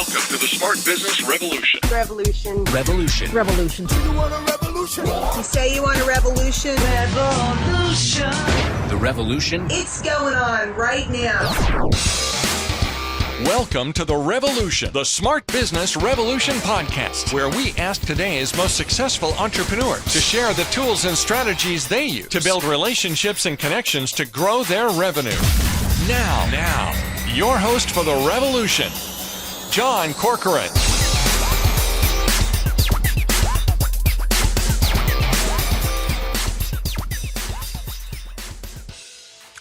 Welcome to the Smart Business Revolution. Revolution. Revolution. Revolution. You want a revolution? You say you want a revolution? Revolution. The revolution. It's going on right now. Welcome to The Revolution, the Smart Business Revolution podcast, where we ask today's most successful entrepreneurs to share the tools and strategies they use to build relationships and connections to grow their revenue. Now, your host for The Revolution, John Corcoran.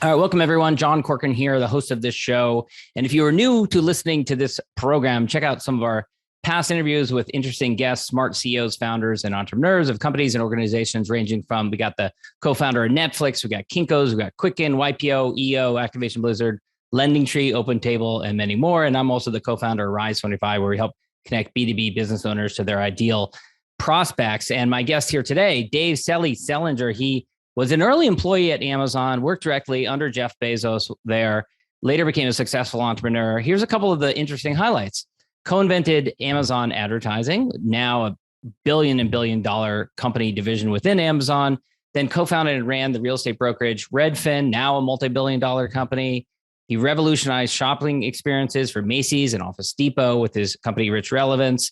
All right, welcome everyone. John Corcoran here, the host of this show. And if you are new to listening to this program, check out some of our past interviews with interesting guests, smart CEOs, founders, and entrepreneurs of companies and organizations ranging from, we got the co-founder of Netflix, we got Kinko's, we got Quicken, YPO, EO, Activation Blizzard, Lending Tree, OpenTable, and many more. And I'm also the co-founder of Rise 25, where we help connect B2B business owners to their ideal prospects. And my guest here today, Dave Selinger, he was an early employee at Amazon, worked directly under Jeff Bezos there, later became a successful entrepreneur. Here's a couple of the interesting highlights. Co-invented Amazon advertising, now a billion-dollar company division within Amazon, then co-founded and ran the real estate brokerage Redfin, now a multi-billion-dollar company. He revolutionized shopping experiences for Macy's and Office Depot with his company Rich Relevance.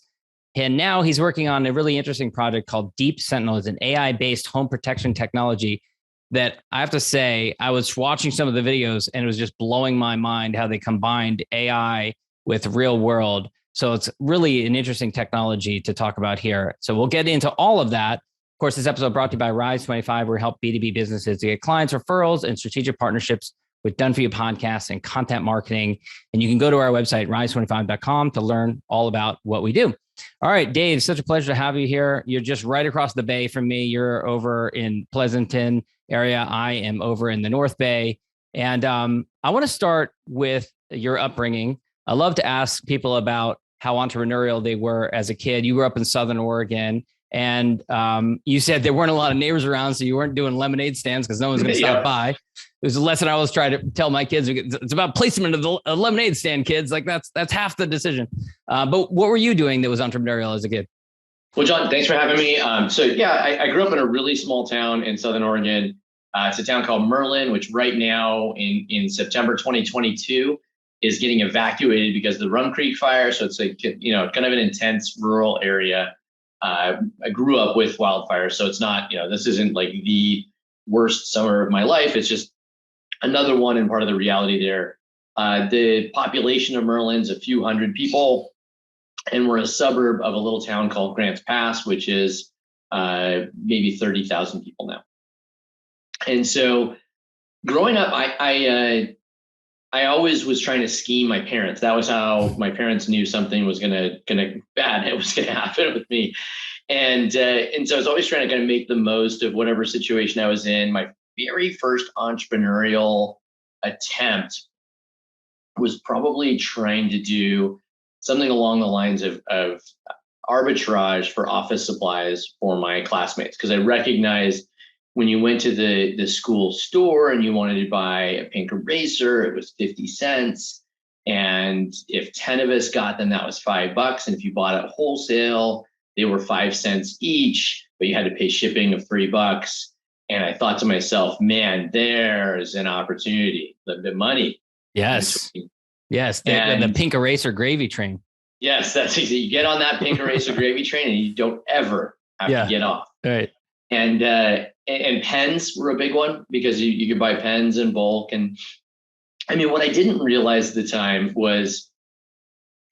And now he's working on a really interesting project called Deep Sentinel. It's an AI-based home protection technology that I have to say, I was watching some of the videos and it was just blowing my mind how they combined AI with real world. So it's really an interesting technology to talk about here. So we'll get into all of that. Of course, this episode brought to you by Rise 25, where we help B2B businesses to get clients, referrals, and strategic partnerships with done-for-you podcasts and content marketing. And you can go to our website, rise25.com, to learn all about what we do. All right, Dave, such a pleasure to have you here. You're just right across the bay from me. You're over in Pleasanton area. I am over in the North Bay. And I want to start with your upbringing. I love to ask people about how entrepreneurial they were as a kid. You grew up in Southern Oregon, and you said there weren't a lot of neighbors around, so you weren't doing lemonade stands because no one's going to stop by. It was a lesson I always try to tell my kids. It's about placement of the lemonade stand, kids. Like that's half the decision. But what were you doing that was entrepreneurial as a kid? Well, John, thanks for having me. I grew up in a really small town in Southern Oregon. It's a town called Merlin, which right now in September 2022 is getting evacuated because of the Rum Creek fire. So it's like, kind of an intense rural area. I grew up with wildfires, so it's not, this isn't like the worst summer of my life. It's just another one and part of the reality there. The population of Merlin's a few hundred people, and we're a suburb of a little town called Grants Pass, which is maybe 30,000 people now. And so growing up, I always was trying to scheme my parents. That was how my parents knew something was gonna happen with me. And so I was always trying to kind of make the most of whatever situation I was in. My very first entrepreneurial attempt was probably trying to do something along the lines of arbitrage for office supplies for my classmates. Because I recognized when you went to the school store and you wanted to buy a pink eraser, it was 50 cents. And if 10 of us got them, that was $5. And if you bought it wholesale, they were 5 cents each, but you had to pay shipping of $3. And I thought to myself, man, there's an opportunity, the money. Yes. Yes. The pink eraser gravy train. Yes, that's easy. You get on that pink eraser gravy train and you don't ever have to get off. Right. And pens were a big one because you could buy pens in bulk. And I mean, what I didn't realize at the time was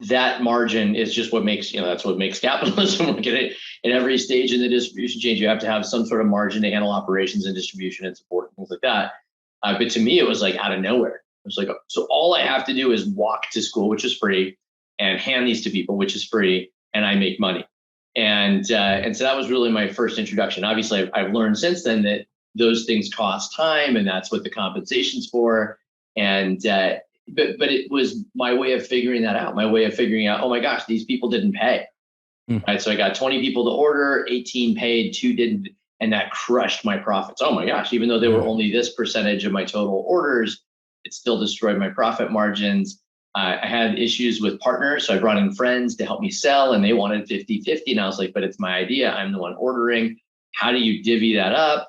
that margin is just what makes, that's what makes capitalism work. In every stage in the distribution chain, you have to have some sort of margin to handle operations and distribution and support and things like that. But to me, it was like out of nowhere. It was like, so all I have to do is walk to school, which is free, and hand these to people, which is free, and I make money. And so that was really my first introduction. Obviously, I've learned since then that those things cost time, and that's what the compensation's for. And but it was my way of figuring that out. My way of figuring out, oh my gosh, these people didn't pay. Right. So I got 20 people to order, 18 paid, 2 didn't, and that crushed my profits. Oh my gosh, even though they were only this percentage of my total orders, it still destroyed my profit margins. I had issues with partners, so I brought in friends to help me sell, and they wanted 50-50. And I was like, but it's my idea. I'm the one ordering. How do you divvy that up?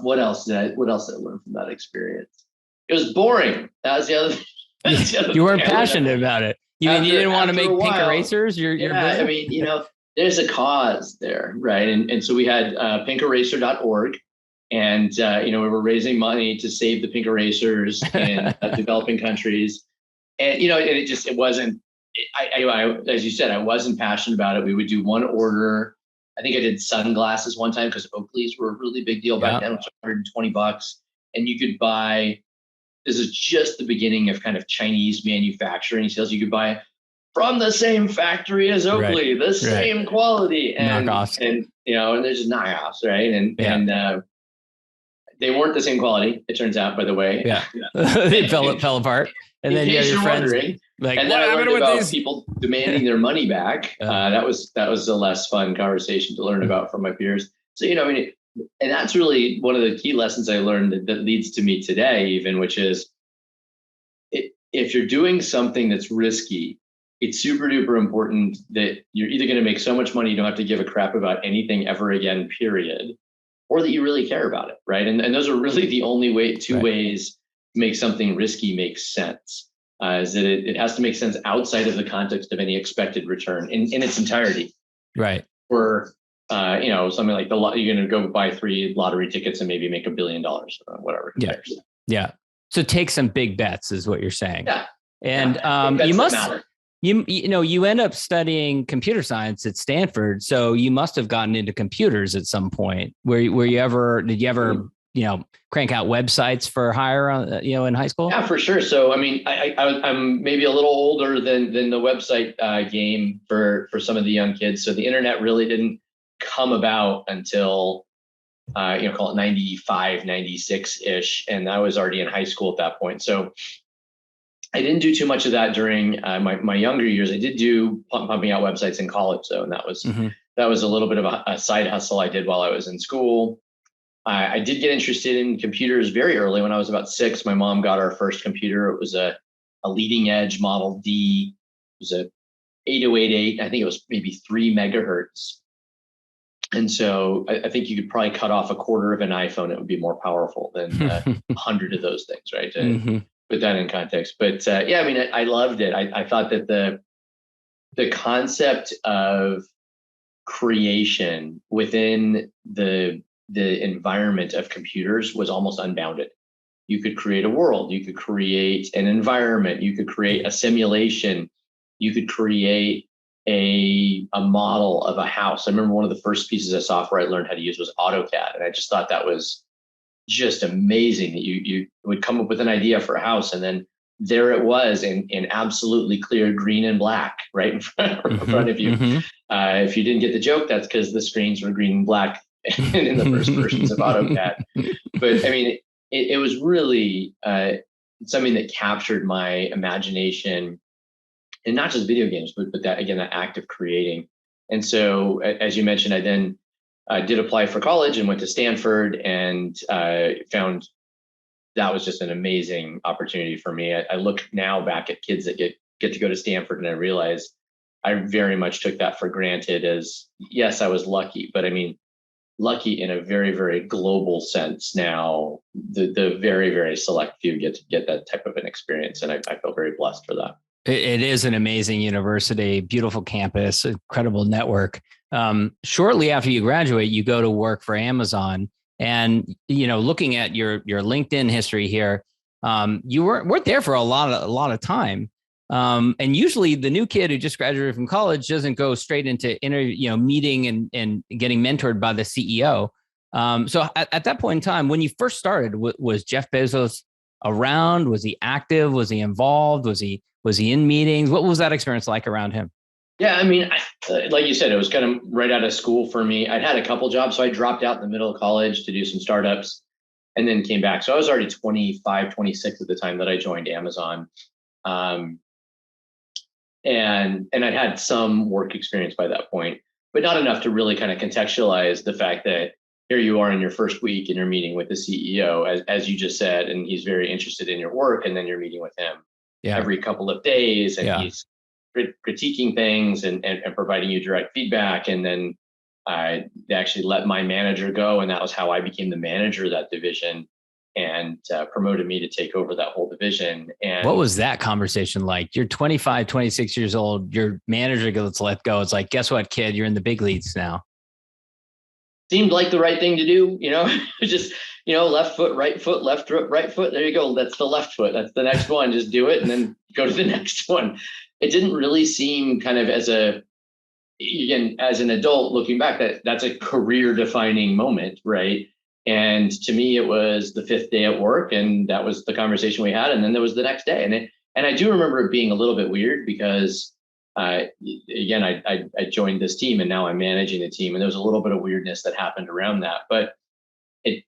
What else did I learn from that experience? It was boring. That was the other thing. You weren't passionate about it. You didn't want to make pink erasers? I mean, there's a cause there, right? And so we had pinkeraser.org, and we were raising money to save the pink erasers in developing countries. And it wasn't. I as you said, I wasn't passionate about it. We would do one order. I think I did sunglasses one time because Oakleys were a really big deal back then, which was $120, and you could buy. This is just the beginning of kind of Chinese manufacturing sales. You could buy from the same factory as Oakley, the same quality, and knockoffs, and there's just knockoffs, right? And they weren't the same quality. It turns out, by the way, they fell apart. And then you have your friends like, and then I learned about people demanding their money back. That was a less fun conversation to learn about from my peers. So and that's really one of the key lessons I learned that leads to me today, even, which is if you're doing something that's risky, it's super duper important that you're either going to make so much money you don't have to give a crap about anything ever again, period, or that you really care about it, right? And those are really the only two ways to make something risky make sense. Is that it has to make sense outside of the context of any expected return in its entirety, right? Or something like you're going to go buy 3 lottery tickets and maybe make $1 billion, whatever. Yeah. So take some big bets is what you're saying. Yeah. And you end up studying computer science at Stanford. So you must have gotten into computers at some point. Did you ever crank out websites for hire, in high school? Yeah, for sure. So, I mean, I'm maybe a little older than the website game for some of the young kids. So the internet really didn't come about until, call it 95, 96 ish. And I was already in high school at that point. So I didn't do too much of that during my younger years. I did do pumping out websites in college, though. And that was a little bit of a side hustle I did while I was in school. I did get interested in computers very early. When I was about 6, my mom got our first computer. It was a leading edge Model D. It was a 8088. I think it was maybe 3 megahertz. And so I think you could probably cut off a quarter of an iPhone. It would be more powerful than 100 of those things, right? To put that in context. But I loved it. I thought that the concept of creation within the environment of computers was almost unbounded. You could create a world, you could create an environment, you could create a simulation, you could create a model of a house. I remember one of the first pieces of software I learned how to use was AutoCAD. And I just thought that was just amazing that you would come up with an idea for a house, and then there it was in absolutely clear green and black right in front of you. If you didn't get the joke, that's because the screens were green and black in the first versions of AutoCAD. But I mean, it was really something that captured my imagination, and not just video games, but that act of creating. And so, as you mentioned, I then did apply for college and went to Stanford, and found that was just an amazing opportunity for me. I look now back at kids that get to go to Stanford, and I realize I very much took that for granted. As yes, I was lucky, but I mean, lucky in a very, very global sense. Now, the very, very select few get that type of an experience, and I feel very blessed for that. It is an amazing university, beautiful campus, incredible network. Shortly after you graduate, you go to work for Amazon, and looking at your LinkedIn history here, you weren't there for a lot of time. And usually the new kid who just graduated from college doesn't go straight into meeting and getting mentored by the CEO. So at that point in time, when you first started, was Jeff Bezos around? Was he active? Was he involved? Was he in meetings? What was that experience like around him? Yeah, I mean, like you said, it was kind of right out of school for me. I'd had a couple jobs, so I dropped out in the middle of college to do some startups and then came back. So I was already 25, 26 at the time that I joined Amazon. And I'd had some work experience by that point, but not enough to really kind of contextualize the fact that here you are in your first week and you're meeting with the CEO, as you just said, and he's very interested in your work, and then you're meeting with him. every couple of days, and he's critiquing things and providing you direct feedback. And then I actually let my manager go, and that was how I became the manager of that division, and promoted me to take over that whole division. And what was that conversation like? You're 25, 26 years old. Your manager gets let go. It's like, guess what, kid? You're in the big leagues now. Seemed like the right thing to do, just, left foot, right foot, left foot, right foot. There you go. That's the left foot. That's the next one. Just do it and then go to the next one. It didn't really seem kind of as an adult looking back, that's a career defining moment. Right. And to me, it was the fifth day at work, and that was the conversation we had. And then there was the next day. And I do remember it being a little bit weird because I joined this team, and now I'm managing the team, and there was a little bit of weirdness that happened around that. But it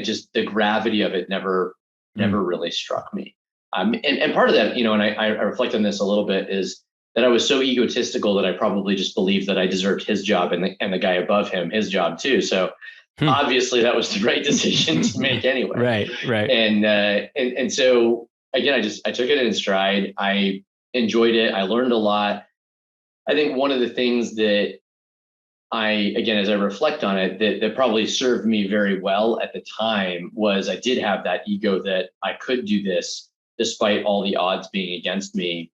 just, the gravity of it never really struck me. And part of that, and I reflect on this a little bit, is that I was so egotistical that I probably just believed that I deserved his job and the guy above him his job too. So obviously that was the right decision to make anyway. Right. And so again, I took it in stride. I enjoyed it. I learned a lot. I think one of the things that as I reflect on it, that probably served me very well at the time was I did have that ego that I could do this despite all the odds being against me.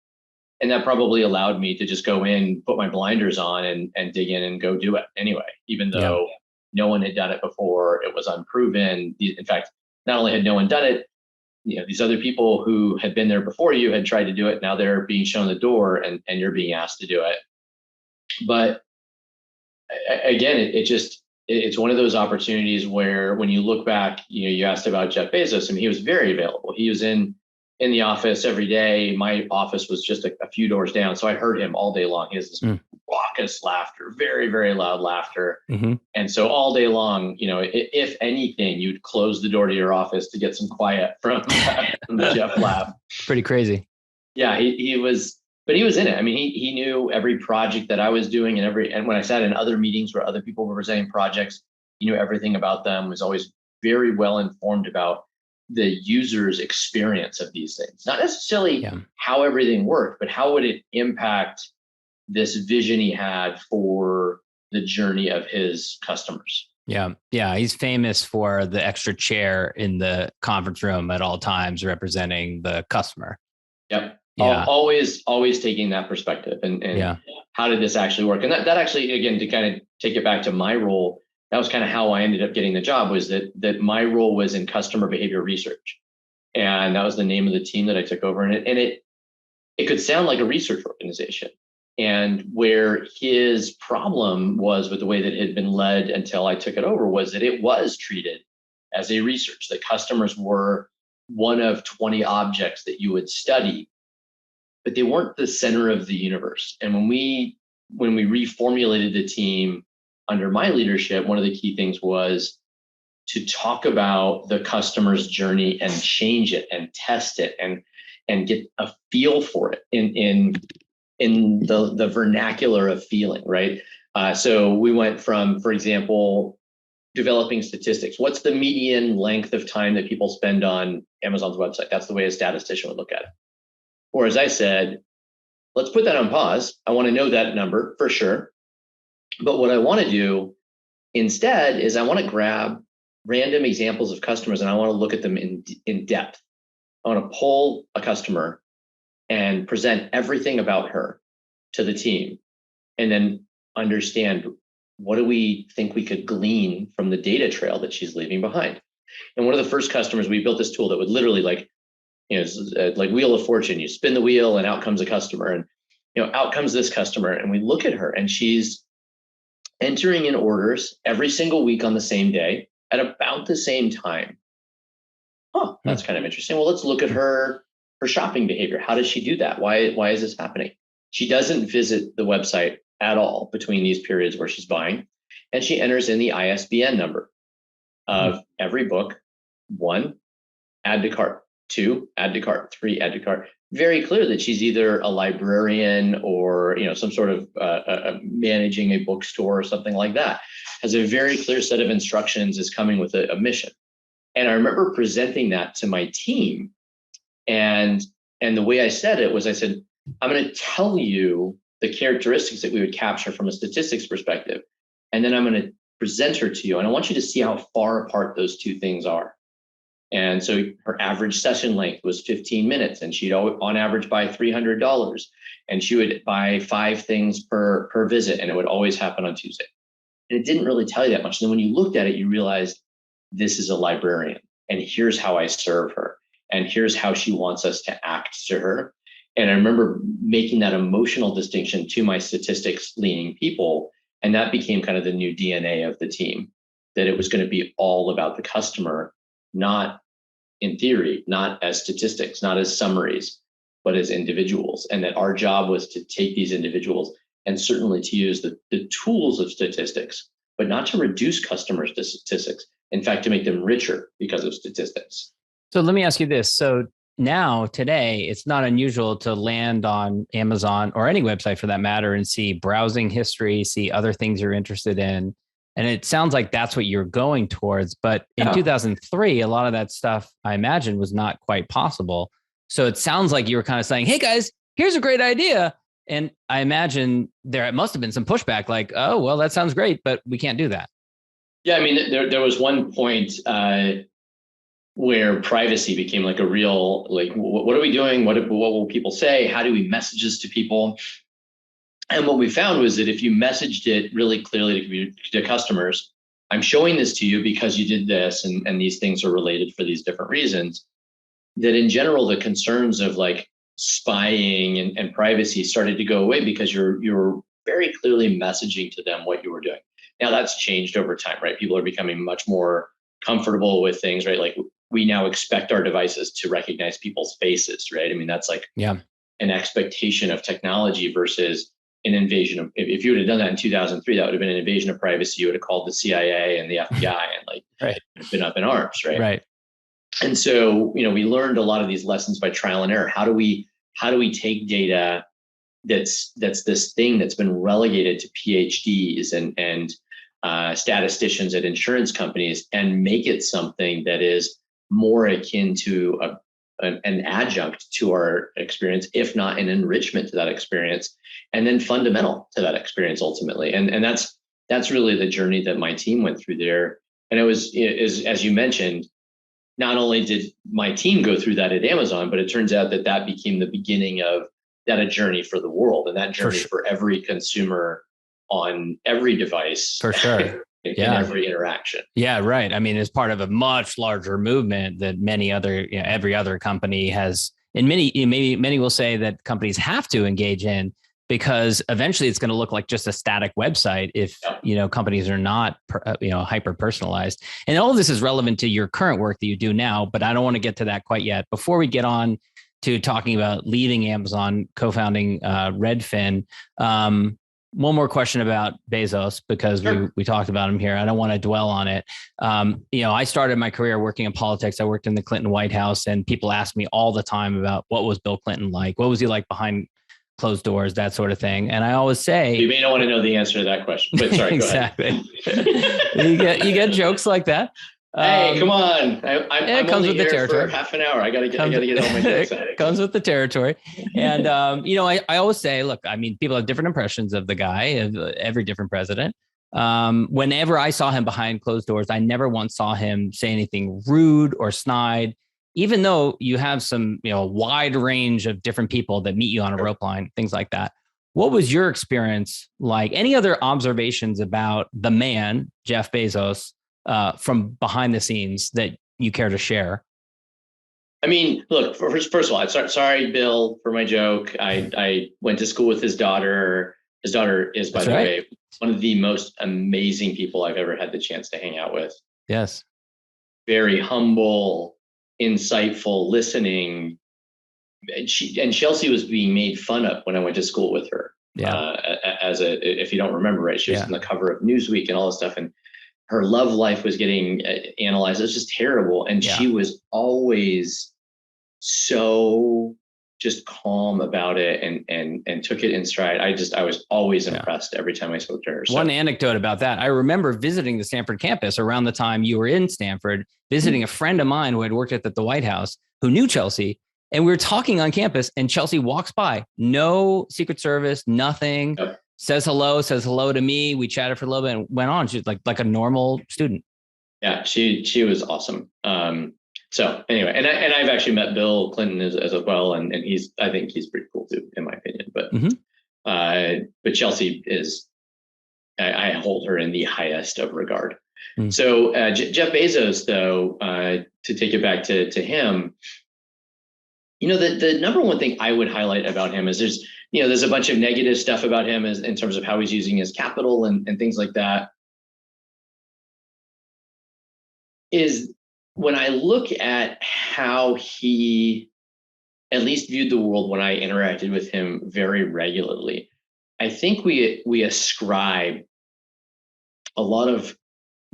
And that probably allowed me to just go in, put my blinders on and dig in and go do it anyway, even though no one had done it before. It was unproven. In fact, not only had no one done it, these other people who had been there before you had tried to do it. Now they're being shown the door and you're being asked to do it. But again, it's one of those opportunities where when you look back, you asked about Jeff Bezos. I mean, he was very available. He was in the office every day. My office was just a few doors down. So I heard him all day long. He has this raucous laughter, very, very loud laughter. Mm-hmm. And so all day long, if anything, you'd close the door to your office to get some quiet from the Jeff laugh. Pretty crazy. Yeah, he was, but he was in it. I mean, he knew every project that I was doing, and when I sat in other meetings where other people were presenting projects, he knew everything about them, was always very well informed about the user's experience of these things, not necessarily how everything worked, but how would it impact this vision he had for the journey of his customers. Yeah. He's famous for the extra chair in the conference room at all times representing the customer. Yep. Yeah. Always taking that perspective and how did this actually work? And that actually, again, to kind of take it back to my role, that was kind of how I ended up getting the job, was that my role was in customer behavior research. And that was the name of the team that I took over. And it could sound like a research organization. And where his problem was with the way that it had been led until I took it over was that it was treated as a research, that customers were one of 20 objects that you would study, but they weren't the center of the universe. And when we reformulated the team under my leadership, one of the key things was to talk about the customer's journey and change it and test it and get a feel for it in the vernacular of feeling, right? So we went from, for example, developing statistics. What's the median length of time that people spend on Amazon's website? That's the way a statistician would look at it. Or as I said, let's put that on pause. I want to know that number for sure. But what I want to do instead is I want to grab random examples of customers and I want to look at them in depth. I want to pull a customer and present everything about her to the team and then understand, what do we think we could glean from the data trail that she's leaving behind? And one of the first customers, we built this tool that would literally like Wheel of Fortune. You spin the wheel and out comes a customer, and out comes this customer, and we look at her and she's entering in orders every single week on the same day at about the same time. That's kind of interesting. Well, let's look at her shopping behavior. How does she do that? Why is this happening? She doesn't visit the website at all between these periods where she's buying, and she enters in the ISBN number of every book. 1, add to cart. 2, add to cart. 3, add to cart. Very clear that she's either a librarian or some sort of managing a bookstore or something like that. Has a very clear set of instructions, is coming with a mission. And I remember presenting that to my team, and And the way I said it was, I said, I'm going to tell you the characteristics that we would capture from a statistics perspective. And then I'm going to present her to you. And I want you to see how far apart those two things are. And so her average session length was 15 minutes, and she'd on average buy $300, and she would buy 5 things per visit, and it would always happen on Tuesday. And it didn't really tell you that much. And then when you looked at it, you realized this is a librarian, and here's how I serve her, and here's how she wants us to act to her. And I remember making that emotional distinction to my statistics leaning people, and that became kind of the new DNA of the team, that it was going to be all about the customer, not in theory, not as statistics, not as summaries, but as individuals. And that our job was to take these individuals and certainly to use the tools of statistics, but not to reduce customers to statistics. In fact, to make them richer because of statistics. So let me ask you this. So now today, it's not unusual to land on Amazon or any website for that matter and see browsing history, see other things you're interested in. And it sounds like that's what you're going towards. But in 2003, a lot of that stuff, I imagine, was not quite possible. So it sounds like you were kind of saying, hey, guys, here's a great idea. And I imagine there must have been some pushback like, oh, well, that sounds great, but we can't do that. Yeah, I mean, there was one point where privacy became like a real, like, what are we doing? What will people say? How do we message this to people? And what we found was that if you messaged it really clearly to customers, I'm showing this to you because you did this, and these things are related for these different reasons, that in general, the concerns of like spying and privacy started to go away because you're very clearly messaging to them what you were doing. Now that's changed over time, right? People are becoming much more comfortable with things, right? Like we now expect our devices to recognize people's faces, right? I mean, that's like an expectation of technology versus an invasion of, if you would have done that in 2003, that would have been an invasion of privacy. You would have called the CIA and the FBI and like been up in arms, right? Right. And so, we learned a lot of these lessons by trial and error. How do we take data that's this thing that's been relegated to PhDs and statisticians at insurance companies and make it something that is more akin to an adjunct to our experience, if not an enrichment to that experience, and then fundamental to that experience ultimately. And that's really the journey that my team went through there. And it was, as you mentioned, not only did my team go through that at Amazon, but it turns out that became the beginning of a journey for the world, and that journey for every consumer on every device. For sure. In every interaction. Yeah, right. I mean, it's part of a much larger movement that many other, every other company has, and many will say that companies have to engage in, because eventually it's going to look like just a static website if, companies are not, hyper personalized. And all of this is relevant to your current work that you do now, but I don't want to get to that quite yet. Before we get on to talking about leaving Amazon, co-founding Redfin, one more question about Bezos, because we talked about him here. I don't want to dwell on it. I started my career working in politics. I worked in the Clinton White House, and people ask me all the time about what was Bill Clinton like? What was he like behind closed doors, that sort of thing. And I always say, you may not want to know the answer to that question, but sorry, exactly. you get jokes like that. Hey, come on! I'm comes with the territory. For half an hour. I gotta get all my jokes out. It comes with the territory. And I always say, look, I mean, people have different impressions of the guy, of every different president. Whenever I saw him behind closed doors, I never once saw him say anything rude or snide, even though you have some, wide range of different people that meet you on a rope line, things like that. What was your experience like? Any other observations about the man, Jeff Bezos, from behind the scenes that you care to share? I mean, look, first of all, sorry, Bill, for my joke. I went to school with his daughter. His daughter is, by the way, one of the most amazing people I've ever had the chance to hang out with. Yes. Very humble, insightful, listening. And Chelsea was being made fun of when I went to school with her. Yeah. If you don't remember, right, she was on the cover of Newsweek and all this stuff, and her love life was getting analyzed. It was just terrible. And she was always so just calm about it and took it in stride. I was always impressed every time I spoke to her. So. One anecdote about that. I remember visiting the Stanford campus around the time you were in Stanford, visiting a friend of mine who had worked at the White House, who knew Chelsea. And we were talking on campus, and Chelsea walks by, no Secret Service, nothing, says hello to me. We chatted for a little bit and went on. She's like a normal student. Yeah, she was awesome. So anyway, and I've actually met Bill Clinton as well, and I think he's pretty cool too, in my opinion. But Chelsea is, I hold her in the highest of regard. So Jeff Bezos, though, to take it back to him, the number one thing I would highlight about him is there's a bunch of negative stuff about him in terms of how he's using his capital and things like that. Is when I look at how he at least viewed the world when I interacted with him very regularly, I think we ascribe a lot of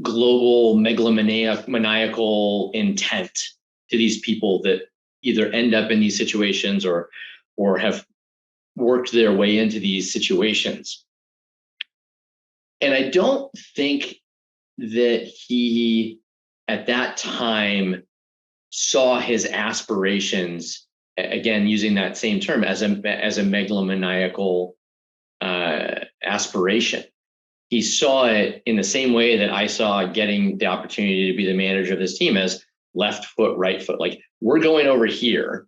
global megalomaniacal intent to these people that either end up in these situations or have worked their way into these situations. And I don't think that he at that time saw his aspirations, again using that same term, as a megalomaniacal aspiration. He saw it in the same way that I saw getting the opportunity to be the manager of this team as left foot, right foot. Like, we're going over here,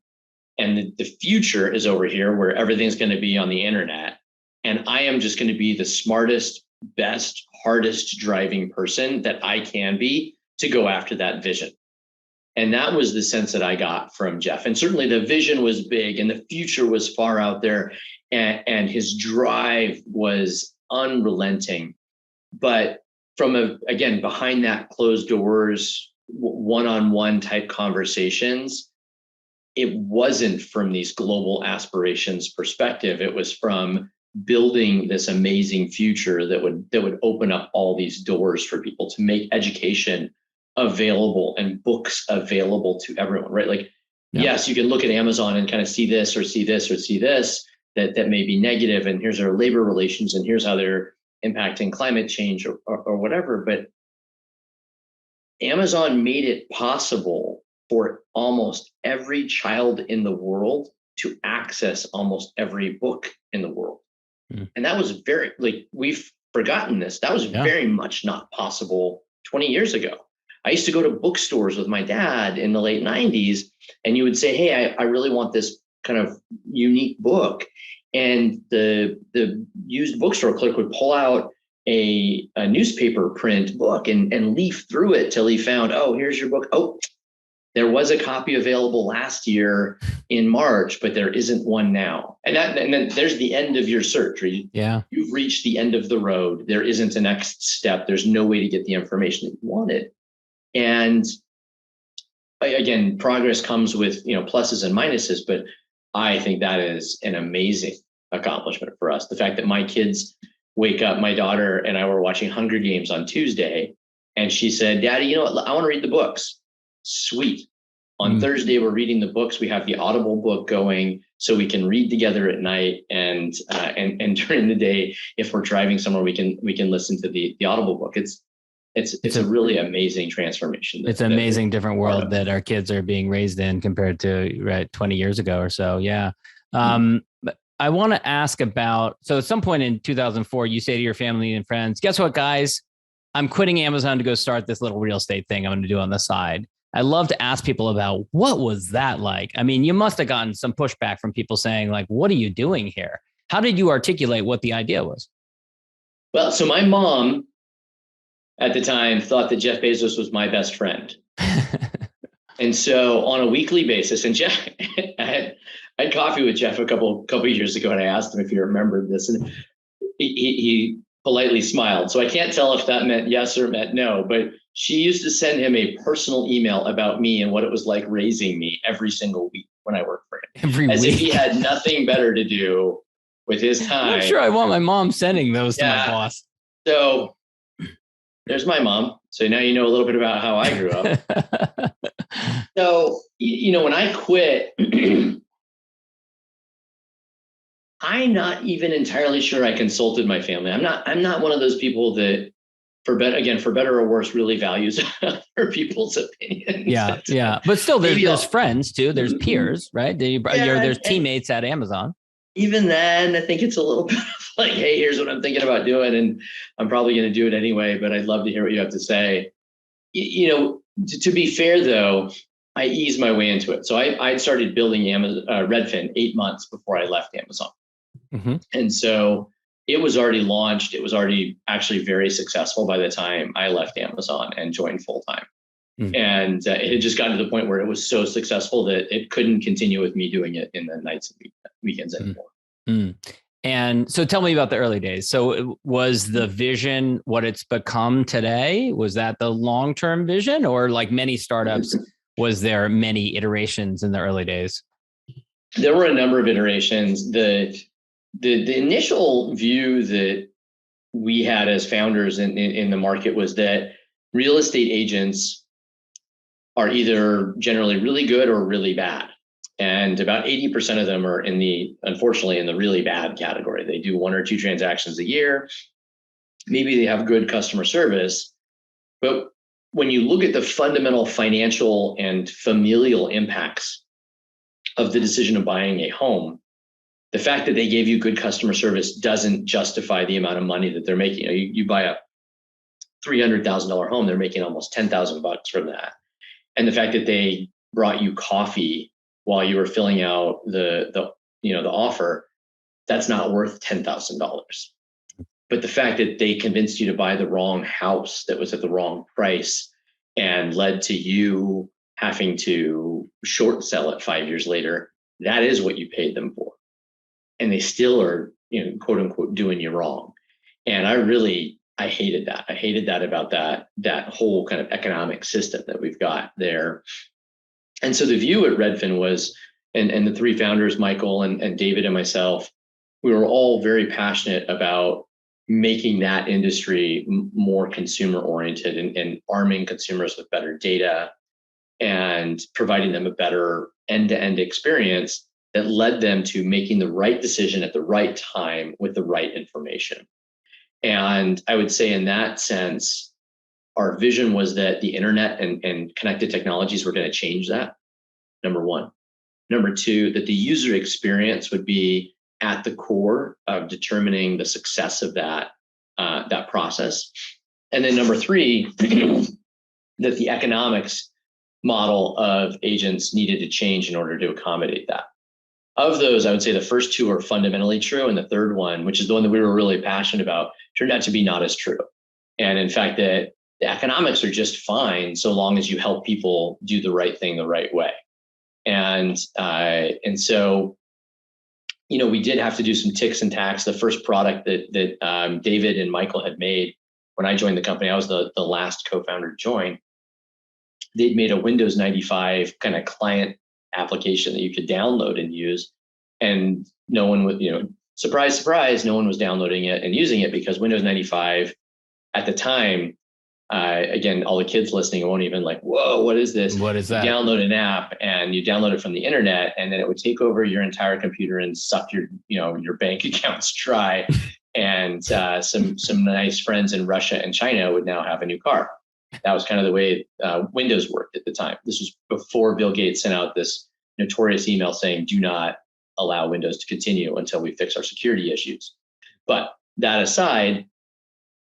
and the future is over here where everything's going to be on the internet. And I am just going to be the smartest, best, hardest driving person that I can be to go after that vision. And that was the sense that I got from Jeff. And certainly the vision was big and the future was far out there, and his drive was unrelenting. But from again, behind that closed doors, one-on-one type conversations, it wasn't from these global aspirations perspective. It was from building this amazing future that would open up all these doors for people, to make education available and books available to everyone, right? Like, yes, you can look at Amazon and kind of see this or see this or see this that may be negative, and here's our labor relations, and here's how they're impacting climate change or whatever. But Amazon made it possible for almost every child in the world to access almost every book in the world. And that was very, we've forgotten this. That was very much not possible 20 years ago. I used to go to bookstores with my dad in the late 90s, and you would say, hey, I really want this kind of unique book. And the used bookstore clerk would pull out a newspaper print book and leaf through it till he found, oh, here's your book. Oh, there was a copy available last year in March, but there isn't one now. And then there's the end of your search. You've reached the end of the road. There isn't a next step. There's no way to get the information that you wanted. And again, progress comes with pluses and minuses, but I think that is an amazing accomplishment for us. The fact that my kids wake up, my daughter and I were watching Hunger Games on Tuesday, and she said, Daddy, you know what? I want to read the books. Sweet. On Thursday, we're reading the books. We have the Audible book going so we can read together at night, and during the day, if we're driving somewhere, we can listen to the Audible book. It's a really amazing transformation. It's an amazing different world that our kids are being raised in compared to 20 years ago or so. Yeah. But I want to ask about, so at some point in 2004, you say to your family and friends, guess what, guys? I'm quitting Amazon to go start this little real estate thing I'm going to do on the side. I love to ask people about, what was that like? I mean, you must have gotten some pushback from people saying, like, what are you doing here? How did you articulate what the idea was? Well, so my mom at the time thought that Jeff Bezos was my best friend. And so on a weekly basis, and Jeff, I had coffee with Jeff a couple years ago, and I asked him if he remembered this, and he politely smiled. So I can't tell if that meant yes or meant no, but she used to send him a personal email about me and what it was like raising me every single week when I worked for him. As if he had nothing better to do with his time. I'm sure I want my mom sending those to my boss. So there's my mom. So now you know a little bit about how I grew up. So, when I quit, I'm not even entirely sure I consulted my family. I'm not one of those people that for better or worse, really values other people's opinions. Yeah. But still, there's friends too. There's peers, right? There's teammates at Amazon. Even then, I think it's a little bit of like, hey, here's what I'm thinking about doing, and I'm probably going to do it anyway, but I'd love to hear what you have to say. To be fair, though, I eased my way into it. So I started building Redfin 8 months before I left Amazon. Mm-hmm. And so it was already launched. It was already actually very successful by the time I left Amazon and joined full time. Mm-hmm. And it had just gotten to the point where it was so successful that it couldn't continue with me doing it in the nights and weekends anymore. Mm-hmm. And so tell me about the early days. So was the vision what it's become today? Was that the long-term vision, or like many startups, was there many iterations in the early days? There were a number of iterations. The initial view that we had as founders in the market was that real estate agents are either generally really good or really bad. And about 80% of them are unfortunately in the really bad category. They do 1 or 2 transactions a year. Maybe they have good customer service, but when you look at the fundamental financial and familial impacts of the decision of buying a home, the fact that they gave you good customer service doesn't justify the amount of money that they're making. You buy a $300,000 home, they're making almost $10,000 from that. And the fact that they brought you coffee while you were filling out the offer, that's not worth $10,000. But the fact that they convinced you to buy the wrong house that was at the wrong price and led to you having to short sell it 5 years later, that is what you paid them for. And they still are, quote unquote, doing you wrong. And I hated that. I hated that about that whole kind of economic system that we've got there. And so the view at Redfin was, and the 3 founders, Michael and David and myself, we were all very passionate about making that industry more consumer oriented and arming consumers with better data and providing them a better end-to-end experience that led them to making the right decision at the right time with the right information. And I would say in that sense, our vision was that the internet and connected technologies were going to change that, number one. Number two, that the user experience would be at the core of determining the success of that process. And then number three, that the economics model of agents needed to change in order to accommodate that. Of those, I would say the first 2 are fundamentally true. And the third one, which is the one that we were really passionate about, turned out to be not as true. And in fact, that the economics are just fine so long as you help people do the right thing the right way. And so, we did have to do some ticks and tacks. The first product that David and Michael had made when I joined the company, I was the last co-founder to join. They'd made a Windows 95 kind of client application that you could download and use. And no one would, surprise, surprise, no one was downloading it and using it because Windows 95 at the time, again, all the kids listening won't even like, whoa, what is this? What is that? You download an app and you download it from the internet, and then it would take over your entire computer and suck your bank accounts dry. And some nice friends in Russia and China would now have a new car. That was kind of the way Windows worked at the time. This was before Bill Gates sent out this notorious email saying, do not allow Windows to continue until we fix our security issues. But that aside,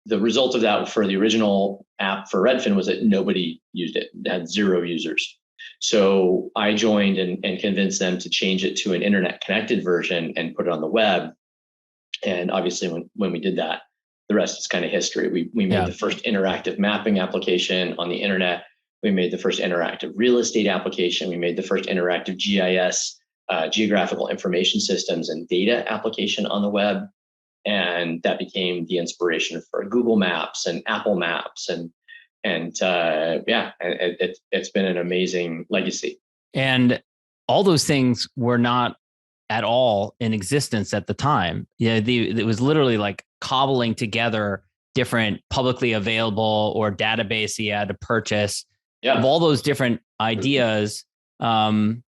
the result of that for the original app for Redfin was that nobody used it. It had 0 users. So I joined and convinced them to change it to an internet connected version and put it on the web. And obviously when we did that, the rest is kind of history. We made the first interactive mapping application on the internet. We made the first interactive real estate application. We made the first interactive GIS, geographical information systems and data application on the web. And that became the inspiration for Google Maps and Apple Maps. It's been an amazing legacy. And all those things were not at all in existence at the time. It was literally like cobbling together different publicly available or database you had to purchase of all those different ideas.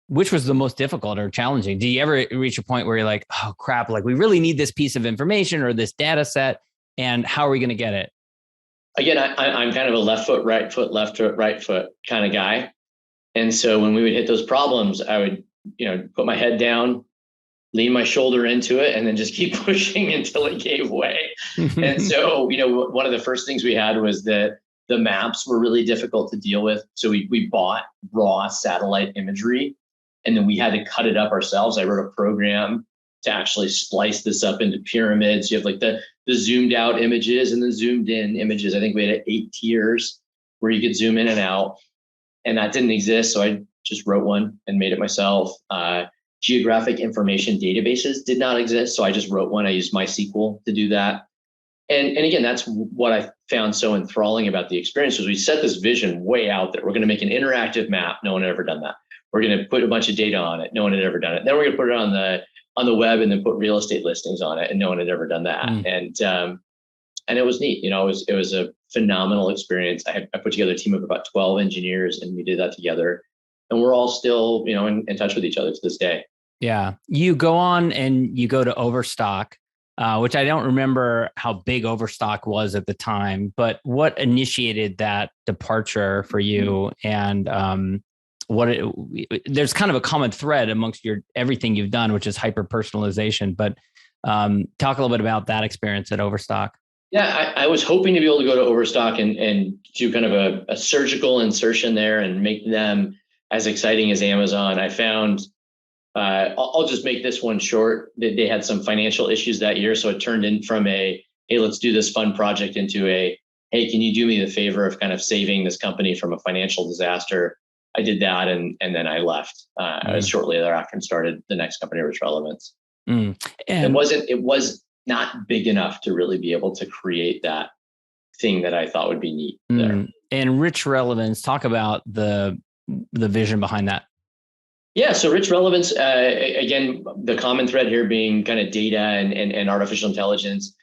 Which was the most difficult or challenging? Do you ever reach a point where you're like, oh crap, like we really need this piece of information or this data set, and how are we going to get it? again, I'm kind of a left foot, right foot kind of guy. And so when we would hit those problems, I would, put my head down, lean my shoulder into it, and then just keep pushing until it gave way. And so, one of the first things we had was that the maps were really difficult to deal with. So we bought raw satellite imagery, and then we had to cut it up ourselves. I wrote a program to actually splice this up into pyramids. You have like the zoomed out images and the zoomed in images. I think we had 8 tiers where you could zoom in and out, and that didn't exist. So I just wrote one and made it myself. Geographic information databases did not exist. So I just wrote one. I used MySQL to do that. And again, that's what I found so enthralling about the experience was we set this vision way out there. We're going to make an interactive map. No one had ever done that. We're going to put a bunch of data on it. No one had ever done it. Then we're going to put it on the web and then put real estate listings on it. And no one had ever done that. And it was neat. It was a phenomenal experience. I put together a team of about 12 engineers, and we did that together. And we're all still, in touch with each other to this day. Yeah. You go on and you go to Overstock, which I don't remember how big Overstock was at the time, but what initiated that departure for you? And there's kind of a common thread amongst everything you've done, which is hyper personalization. But talk a little bit about that experience at Overstock. Yeah, I was hoping to be able to go to Overstock and do kind of a surgical insertion there and make them as exciting as Amazon. I found, I'll just make this one short. They had some financial issues that year. So it turned in from hey, let's do this fun project into hey, can you do me the favor of kind of saving this company from a financial disaster? I did that. And then I left shortly thereafter and started the next company, Rich Relevance. And it was not big enough to really be able to create that thing that I thought would be neat there. And Rich Relevance, talk about the vision behind that. Yeah. So Rich Relevance, again, the common thread here being kind of data and artificial intelligence.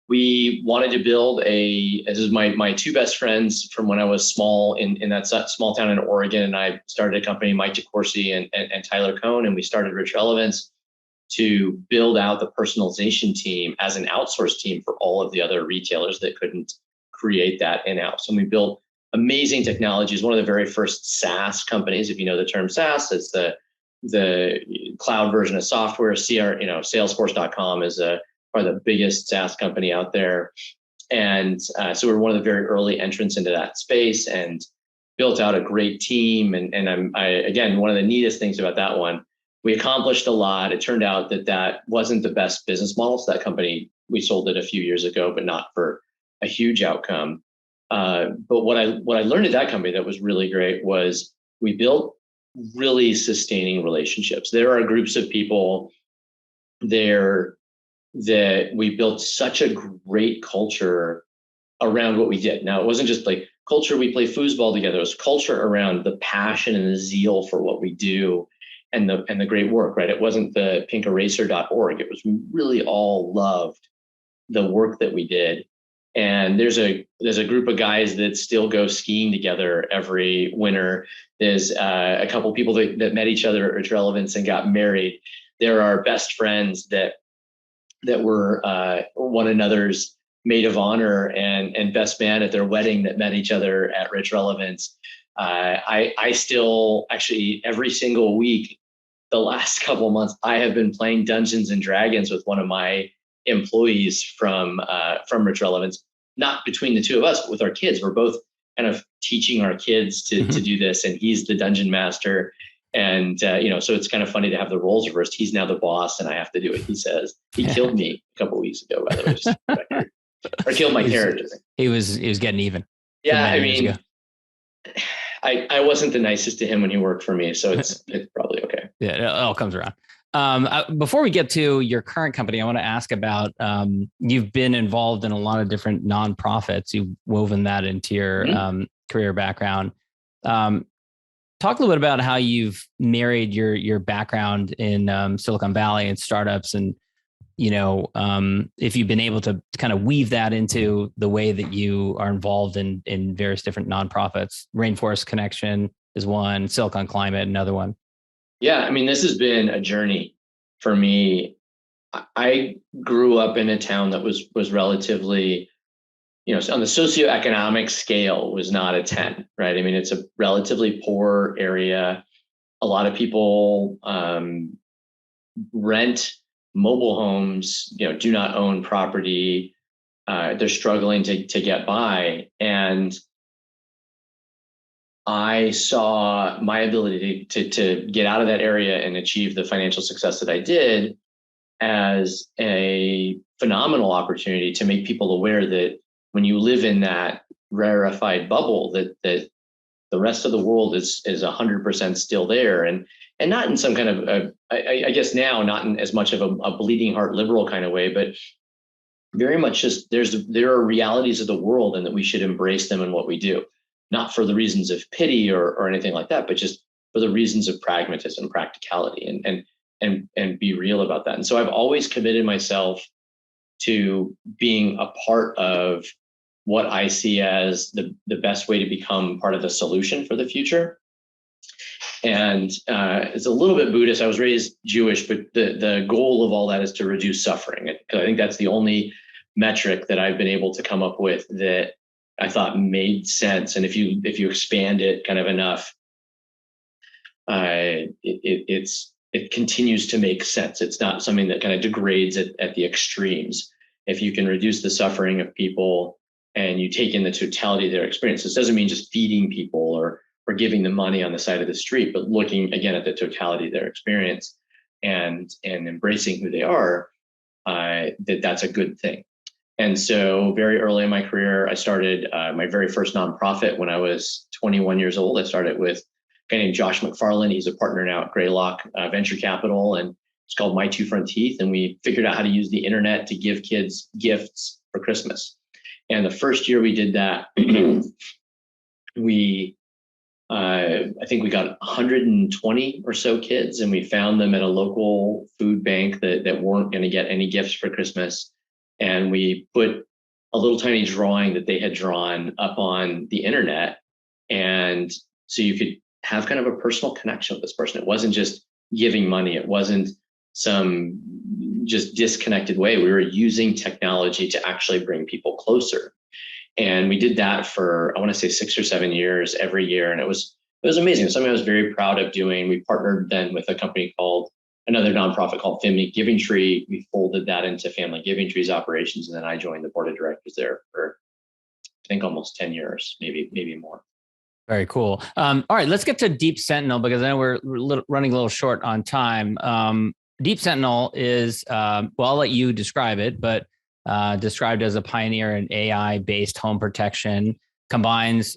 We wanted to build this is my 2 best friends from when I was small in that small town in Oregon. And I started a company, Mike DeCourcy and Tyler Cohn, and we started Rich Relevance to build out the personalization team as an outsourced team for all of the other retailers that couldn't create that in-house. And we built amazing technologies. One of the very first SaaS companies, if you know the term SaaS, it's the cloud version of software. Salesforce.com is probably the biggest SaaS company out there. And so we're one of the very early entrants into that space and built out a great team. And again, one of the neatest things about that one, we accomplished a lot. It turned out that wasn't the best business model. So that company, we sold it a few years ago, but not for a huge outcome. But what I learned at that company that was really great was we built really sustaining relationships. There are groups of people there that we built such a great culture around what we did. Now, it wasn't just like culture, we play foosball together. It was culture around the passion and the zeal for what we do and the great work, right? It wasn't the pinkeracer.org. It was we really all loved the work that we did. And there's a group of guys that still go skiing together every winter. There's a couple people that met each other at Rich Relevance and got married. There are best friends that were one another's maid of honor and best man at their wedding that met each other at Rich Relevance. I still actually every single week, the last couple of months, I have been playing Dungeons and Dragons with one of my employees from Rich Relevance, not between the two of us, but with our kids. We're both kind of teaching our kids to do this, and he's the dungeon master. And, so it's kind of funny to have the roles reversed. He's now the boss and I have to do what he says. He killed me a couple of weeks ago, by the way, or killed my character. He was getting even. Yeah. I mean, I wasn't the nicest to him when he worked for me. So it's probably okay. Yeah. It all comes around. Before we get to your current company, I want to ask about, you've been involved in a lot of different nonprofits. You've woven that into your career background. Talk a little bit about how you've married your background in Silicon Valley and startups, and if you've been able to kind of weave that into the way that you are involved in various different nonprofits. Rainforest Connection is one, Silicon Climate another one. Yeah, I mean, this has been a journey for me. I grew up in a town that was relatively on the socioeconomic scale was not a 10, right? I mean, it's a relatively poor area. A lot of people rent mobile homes, do not own property. They're struggling to get by. And I saw my ability to get out of that area and achieve the financial success that I did as a phenomenal opportunity to make people aware that when you live in that rarefied bubble, that the rest of the world is 100% still there, and not in some kind of I guess now not in as much of a bleeding heart liberal kind of way, but very much just there are realities of the world, and that we should embrace them in what we do, not for the reasons of pity or anything like that, but just for the reasons of pragmatism, practicality, and be real about that. And so I've always committed myself to being a part of what I see as the best way to become part of the solution for the future. And it's a little bit Buddhist. I was raised Jewish, but the goal of all that is to reduce suffering. I think that's the only metric that I've been able to come up with that I thought made sense. And if you expand it kind of enough, it continues to make sense. It's not something that kind of degrades at the extremes. If you can reduce the suffering of people and you take in the totality of their experience, this doesn't mean just feeding people or giving them money on the side of the street, but looking again at the totality of their experience and embracing who they are, that's a good thing. And so very early in my career, I started my very first nonprofit when I was 21 years old. I started with a guy named Josh McFarland. He's a partner now at Greylock Venture Capital, and it's called My Two Front Teeth. And we figured out how to use the internet to give kids gifts for Christmas. And the first year we did that, I think we got 120 or so kids, and we found them at a local food bank that weren't going to get any gifts for Christmas. And we put a little tiny drawing that they had drawn up on the internet. And so you could have kind of a personal connection with this person. It wasn't just giving money. It wasn't some just disconnected way. We were using technology to actually bring people closer. And we did that for, I want to say 6 or 7 years every year. And it was amazing. Something I was very proud of doing. We partnered then with another nonprofit called Family Giving Tree. We folded that into Family Giving Tree's operations. And then I joined the board of directors there for, I think, almost 10 years, maybe more. Very cool. All right, let's get to Deep Sentinel, because I know we're running a little short on time. Deep Sentinel is, well, I'll let you describe it, but described as a pioneer in AI-based home protection, combines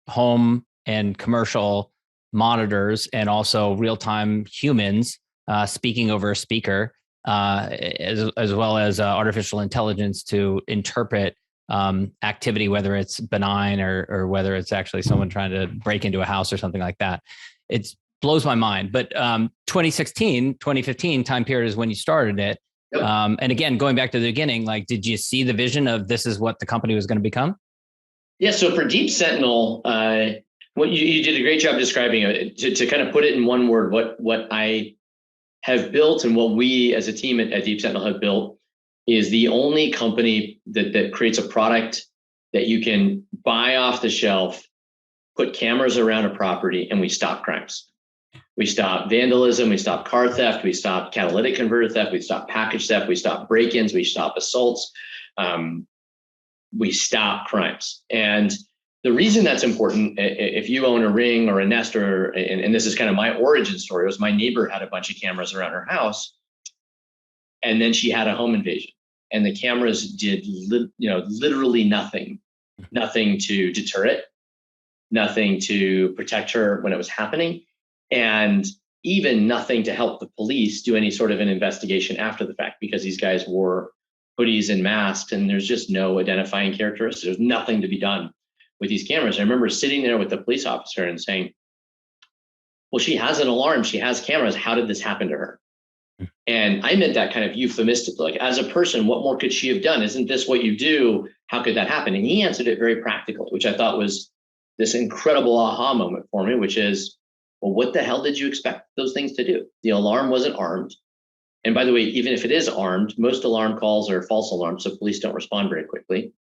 home and commercial monitors and also real-time humans speaking over a speaker, as well as artificial intelligence to interpret activity, whether it's benign or whether it's actually someone trying to break into a house or something like that. It blows my mind. But 2016, 2015 time period is when you started it. Yep. And again, going back to the beginning, like, did you see the vision of this is what the company was going to become? Yeah. So for Deep Sentinel, what you did a great job describing it. To kind of put it in one word, what I have built and what we as a team at Deep Sentinel have built is the only company that creates a product that you can buy off the shelf, put cameras around a property, and we stop crimes. We stop vandalism, we stop car theft, we stop catalytic converter theft, we stop package theft, we stop break-ins, we stop assaults, we stop crimes. And the reason that's important, if you own a Ring or a Nest, and this is kind of my origin story, was my neighbor had a bunch of cameras around her house, and then she had a home invasion, and the cameras did literally nothing to deter it, nothing to protect her when it was happening, and even nothing to help the police do any sort of an investigation after the fact, because these guys wore hoodies and masks, and there's just no identifying characteristics. There's nothing to be done with these cameras. I remember sitting there with the police officer and saying, well, she has an alarm, she has cameras, how did this happen to her? And I meant that kind of euphemistically, like, as a person, what more could she have done? Isn't this what you do? How could that happen? And he answered it very practically, which I thought was this incredible aha moment for me, which is, well, what the hell did you expect those things to do? The alarm wasn't armed. And by the way, even if it is armed, most alarm calls are false alarms, so police don't respond very quickly.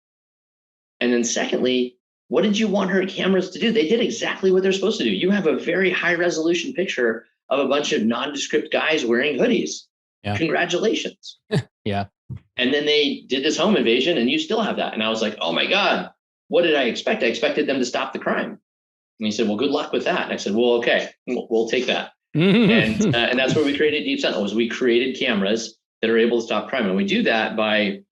And then secondly, what did you want her cameras to do? They did exactly what they're supposed to do. You have a very high resolution picture of a bunch of nondescript guys wearing hoodies. Yeah. Congratulations. Yeah. And then they did this home invasion and you still have that. And I was like, oh my God, what did I expect? I expected them to stop the crime. And he said, well, good luck with that. And I said, well, okay, we'll take that. And that's where we created Deep Sentinel. Was we created cameras that are able to stop crime. And we do that by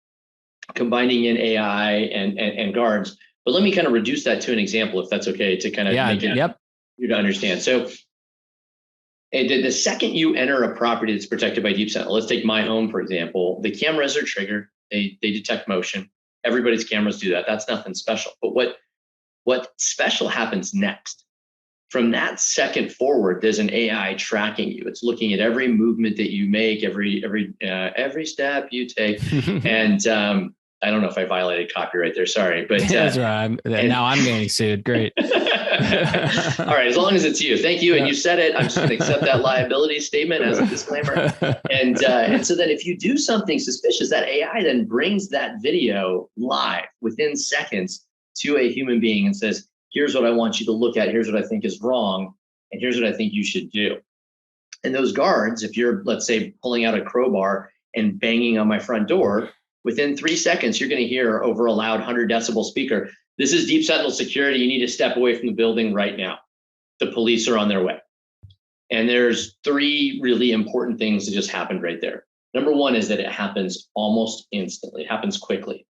combining in AI and guards. But let me kind of reduce that to an example, if that's okay, to kind of make it you to understand. So the second you enter a property that's protected by Deep Sentinel, let's take my home, for example, the cameras are triggered. They detect motion. Everybody's cameras do that. That's nothing special. But what special happens next? From that second forward, there's an AI tracking you. It's looking at every movement that you make, every step you take. And I don't know if I violated copyright there. Sorry, but that's right. Now I'm getting sued. Great. All right, as long as it's you. Thank you. And you said it. I'm just going to accept that liability statement as a disclaimer. And so then if you do something suspicious, that AI then brings that video live within seconds to a human being and says, here's what I want you to look at. Here's what I think is wrong. And here's what I think you should do. And those guards, if you're, let's say, pulling out a crowbar and banging on my front door, within 3 seconds, you're going to hear over a loud 100 decibel speaker, this is Deep Sentinel security. You need to step away from the building right now. The police are on their way. And there's 3 really important things that just happened right there. Number 1 is that it happens almost instantly. It happens quickly.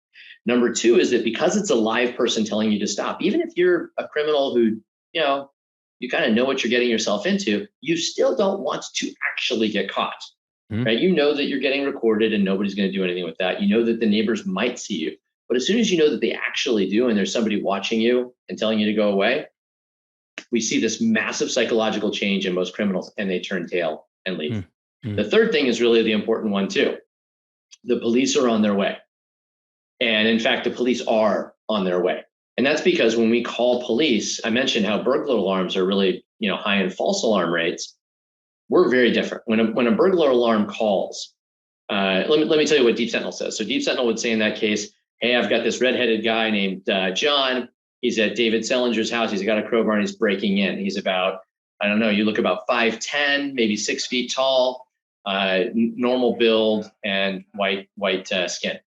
Number 2 is that because it's a live person telling you to stop, even if you're a criminal who, you kind of know what you're getting yourself into, you still don't want to actually get caught. Right? You know that you're getting recorded and nobody's going to do anything with that. You know that the neighbors might see you. But as soon as you know that they actually do and there's somebody watching you and telling you to go away, we see this massive psychological change in most criminals and they turn tail and leave. The third thing is really the important one too. The police are on their way. And in fact, the police are on their way. And that's because when we call police, I mentioned how burglar alarms are really, high in false alarm rates. We're very different. When a burglar alarm calls, let me tell you what Deep Sentinel says. So Deep Sentinel would say in that case, hey, I've got this redheaded guy named John. He's at David Selinger's house. He's got a crowbar and he's breaking in. He's about, I don't know, you look about 5'10", maybe 6 feet tall, normal build and white skin.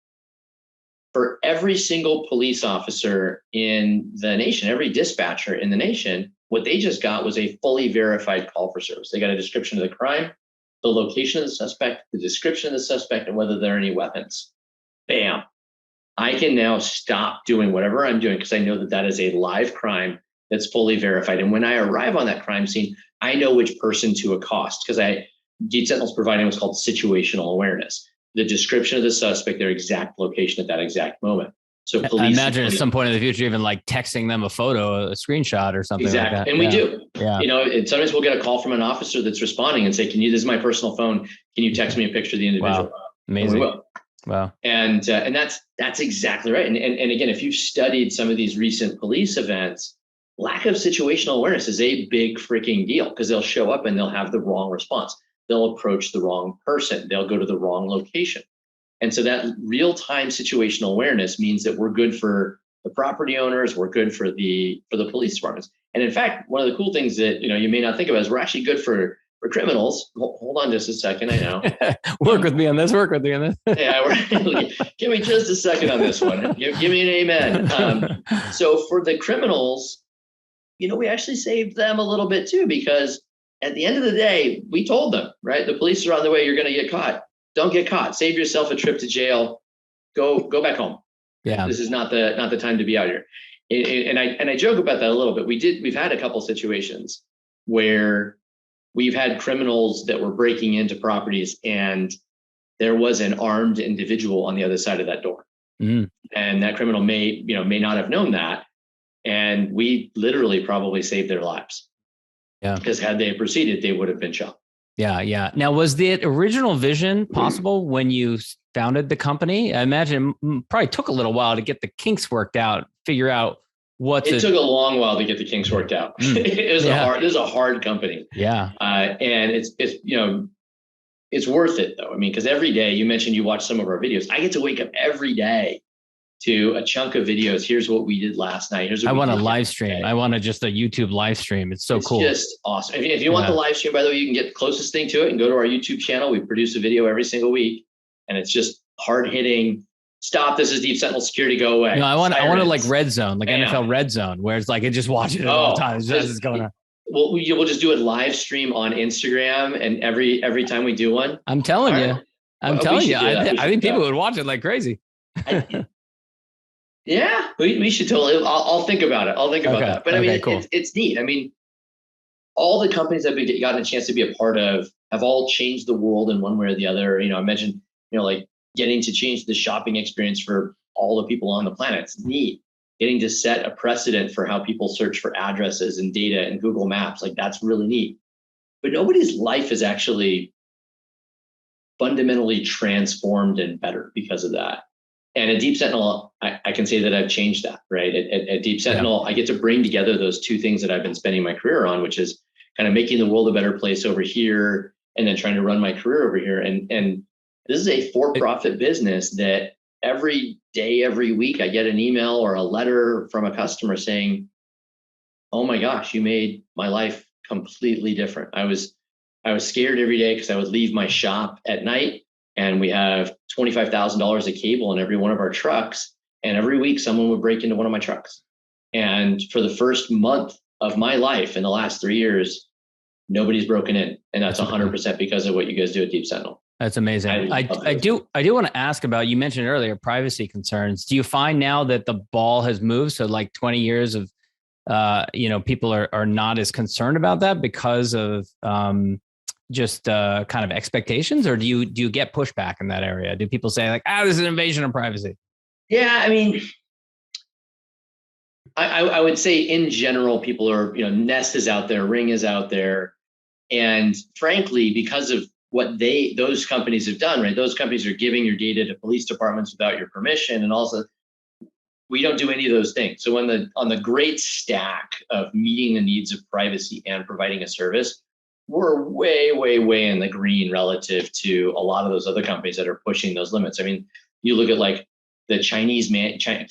For every single police officer in the nation, every dispatcher in the nation, what they just got was a fully verified call for service. They got a description of the crime, the location of the suspect, the description of the suspect, and whether there are any weapons. Bam. I can now stop doing whatever I'm doing because I know that that is a live crime that's fully verified. And when I arrive on that crime scene, I know which person to accost because Deep Sentinel's providing what's called situational awareness. The description of the suspect, their exact location at that exact moment. So police, I imagine at some point in the future, even like texting them a photo, a screenshot or something like that. And we do. Yeah. Sometimes we'll get a call from an officer that's responding and say, this is my personal phone. Can you text me a picture of the individual? Wow. Amazing. And we will. Wow. And that's exactly right. And again, if you've studied some of these recent police events, lack of situational awareness is a big freaking deal because they'll show up and they'll have the wrong response. They'll approach the wrong person. They'll go to the wrong location. And so that real-time situational awareness means that we're good for the property owners, we're good for the police departments. And in fact, one of the cool things that you may not think of is we're actually good for criminals. Hold on just a second, I know. Work with me on this. Yeah, give me just a second on this one. Give me an amen. So for the criminals, we actually saved them a little bit too, because at the end of the day, we told them, right? The police are on the way. You're going to get caught. Don't get caught. Save yourself a trip to jail. Go back home. Yeah. This is not the time to be out here. And I joke about that a little bit. We've had a couple situations where we've had criminals that were breaking into properties and there was an armed individual on the other side of that door. And that criminal may not have known that. And we literally probably saved their lives. Yeah. Because had they proceeded, they would have been shot. Yeah. Yeah. Now, was the original vision possible when you founded the company? I imagine it probably took a little while to get the kinks worked out, figure out it took a long while to get the kinks worked out. It was a hard company. Yeah. And it's worth it though. I mean, because every day, you mentioned you watch some of our videos. I get to wake up every day to a chunk of videos. Here's what we did last night. Here's what I we want a did live yesterday. stream. I want just a YouTube live stream. It's so cool. It's just awesome. If you want the live stream, by the way, you can get the closest thing to it and go to our YouTube channel. We produce a video every single week, and it's just hard hitting. Stop. This is Deep Sentinel security. Go away. No, I want to like Sirens. Red Zone, like Bam. NFL Red Zone, where it's like it just watches it all the time. It's just going on. We'll just do it live stream on Instagram, and every time we do one. I'm telling you. I think people would watch it like crazy. Yeah, we should totally. I'll think about it. I'll think about that. But I mean, cool. it's neat. I mean, all the companies that we've gotten a chance to be a part of have all changed the world in one way or the other. I mentioned, like getting to change the shopping experience for all the people on the planet. It's neat. Getting to set a precedent for how people search for addresses and data and Google Maps. Like that's really neat. But nobody's life is actually fundamentally transformed and better because of that. And at Deep Sentinel, I can say that I've changed that, right? At Deep Sentinel, I get to bring together those two things that I've been spending my career on, which is kind of making the world a better place over here and then trying to run my career over here. And this is a for-profit business that every day, every week, I get an email or a letter from a customer saying, oh my gosh, you made my life completely different. I was scared every day because I would leave my shop at night and we have $25,000 of cable in every one of our trucks. And every week someone would break into one of my trucks. And for the first month of my life in the last 3 years, nobody's broken in. And that's 100% because of what you guys do at Deep Sentinel. That's amazing. I do want to ask about, you mentioned earlier, privacy concerns. Do you find now that the ball has moved? So like 20 years of, people are not as concerned about that because of just kind of expectations, or do you get pushback in that area? Do people say like, this is an invasion of privacy? Yeah, I mean, I would say in general, people are, Nest is out there, Ring is out there. And frankly, because of what those companies have done, right? Those companies are giving your data to police departments without your permission. And also we don't do any of those things. So on the great stack of meeting the needs of privacy and providing a service, we're way, way, way in the green relative to a lot of those other companies that are pushing those limits. I mean, you look at like the Chinese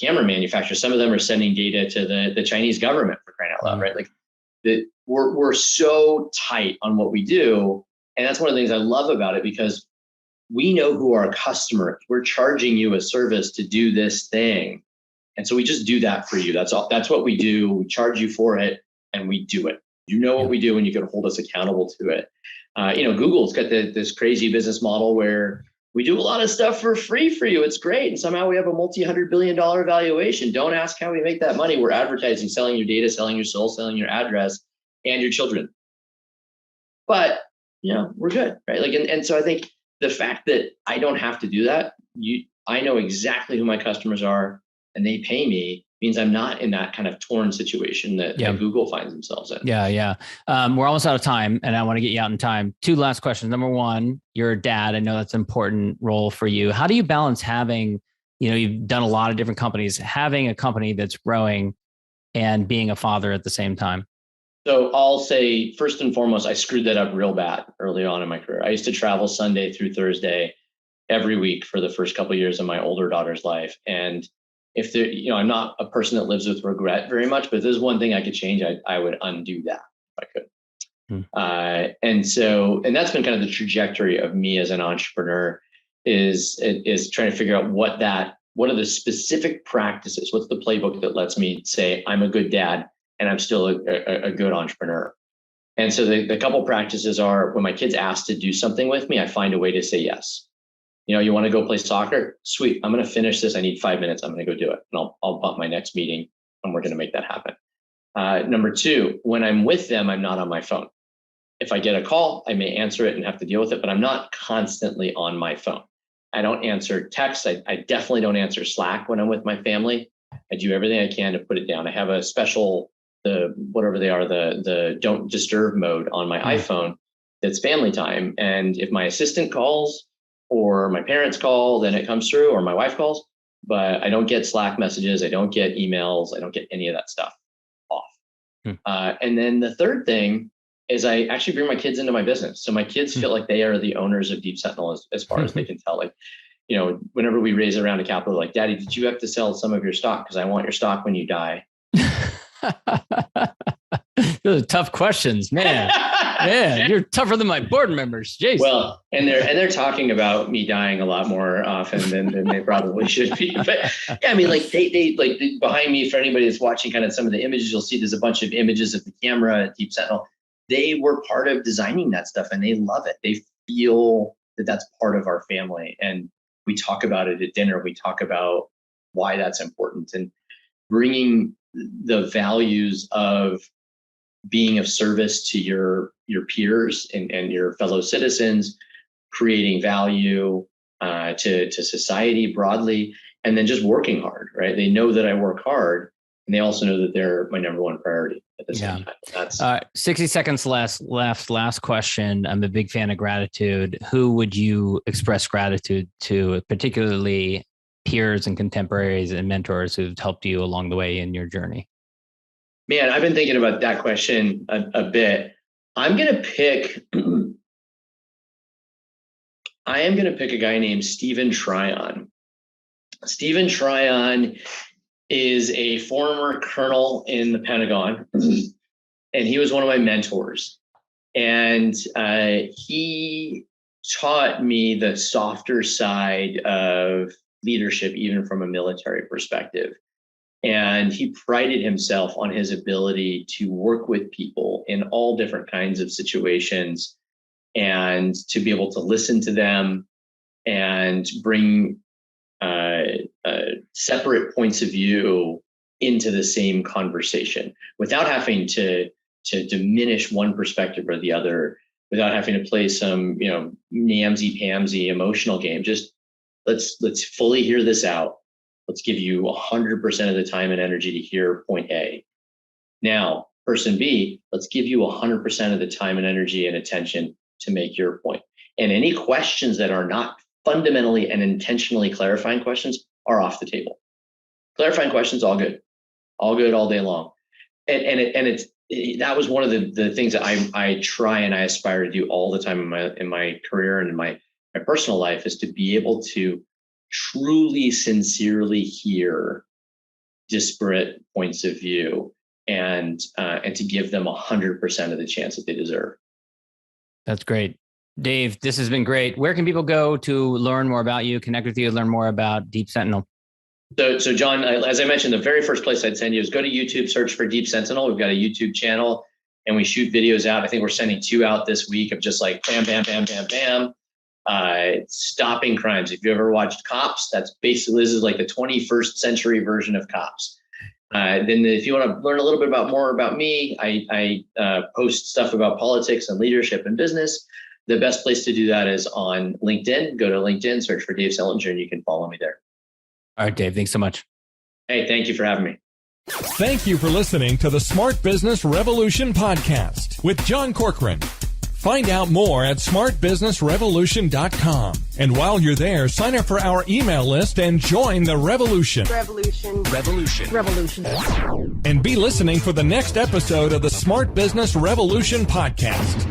camera manufacturers, some of them are sending data to the Chinese government, for crying out loud, right? Like we're so tight on what we do. And that's one of the things I love about it, because we know who our customer is. We're charging you a service to do this thing. And so we just do that for you. That's all. That's what we do. We charge you for it and we do it. You know what we do and you can hold us accountable to it. Google's got this crazy business model where we do a lot of stuff for free for you. It's great. And somehow we have a multi-$100 billion valuation. Don't ask how we make that money. We're advertising, selling your data, selling your soul, selling your address and your children. But we're good, right? Like, and so I think the fact that I don't have to do that, I know exactly who my customers are and they pay me, means I'm not in that kind of torn situation that Google finds themselves in. Yeah. We're almost out of time and I want to get you out in time. 2 last questions. Number 1, you're a dad. I know that's an important role for you. How do you balance having, you've done a lot of different companies, having a company that's growing and being a father at the same time? So I'll say, first and foremost, I screwed that up real bad early on in my career. I used to travel Sunday through Thursday every week for the first couple of years of my older daughter's life. And if there, I'm not a person that lives with regret very much, but if there's one thing I could change, I would undo that if I could. And that's been kind of the trajectory of me as an entrepreneur is trying to figure out what are the specific practices, what's the playbook that lets me say I'm a good dad and I'm still a good entrepreneur. And so the couple practices are, when my kids ask to do something with me, I find a way to say yes. You want to go play soccer? Sweet. I'm going to finish this. I need 5 minutes. I'm going to go do it. And I'll bump my next meeting and we're going to make that happen. Number 2, when I'm with them, I'm not on my phone. If I get a call, I may answer it and have to deal with it, but I'm not constantly on my phone. I don't answer texts. I definitely don't answer Slack when I'm with my family. I do everything I can to put it down. I have a special, whatever they are, the don't disturb mode on my iPhone that's family time. And if my assistant calls or my parents call, then it comes through, or my wife calls, but I don't get Slack messages. I don't get emails. I don't get any of that stuff off. And then the third thing is I actually bring my kids into my business. So my kids feel like they are the owners of Deep Sentinel as far as they can tell. Like, whenever we raise a round of capital, like, Daddy, did you have to sell some of your stock? Because I want your stock when you die. Those are tough questions, man. Man, you're tougher than my board members. Jason. Well, and they're talking about me dying a lot more often than they probably should be. But yeah, I mean, like they like behind me, for anybody that's watching kind of some of the images, you'll see there's a bunch of images of the camera at Deep Sentinel. They were part of designing that stuff and they love it. They feel that that's part of our family. And we talk about it at dinner. We talk about why that's important and bringing the values of being of service to your peers and your fellow citizens, creating value to society broadly, and then just working hard, right? They know that I work hard, and they also know that they're my number one priority at the same time. That's 60 seconds left. Last question. I'm a big fan of gratitude. Who would you express gratitude to, particularly peers and contemporaries and mentors who've helped you along the way in your journey? Man, I've been thinking about that question a bit. I am going to pick a guy named Stephen Tryon. Stephen Tryon is a former colonel in the Pentagon, and he was one of my mentors. And he taught me the softer side of leadership, even from a military perspective. And he prided himself on his ability to work with people in all different kinds of situations and to be able to listen to them and bring separate points of view into the same conversation without having to diminish one perspective or the other, without having to play some, namsy-pamsy emotional game. Just let's fully hear this out. Let's give you 100% of the time and energy to hear point A. Now, person B, let's give you 100% of the time and energy and attention to make your point. And any questions that are not fundamentally and intentionally clarifying questions are off the table. Clarifying questions, all good all day long. And that was one of the things that I try and I aspire to do all the time in my career and in my personal life, is to be able to truly, sincerely hear disparate points of view and to give them 100% of the chance that they deserve. That's great. Dave, this has been great. Where can people go to learn more about you, connect with you, learn more about Deep Sentinel? So John, as I mentioned, the very first place I'd send you is go to YouTube, search for Deep Sentinel. We've got a YouTube channel and we shoot videos out. I think we're sending 2 out this week of just like bam, bam, bam, bam, bam. Stopping crimes. If you ever watched Cops, this is like the 21st century version of Cops. Then if you want to learn a little bit more about me, I post stuff about politics and leadership and business. The best place to do that is on LinkedIn. Go to LinkedIn, search for Dave Selinger, and you can follow me there. All right, Dave, thanks so much. Hey, thank you for having me. Thank you for listening to the Smart Business Revolution podcast with John Corcoran. Find out more at smartbusinessrevolution.com. And while you're there, sign up for our email list and join the revolution. Revolution. And be listening for the next episode of the Smart Business Revolution podcast.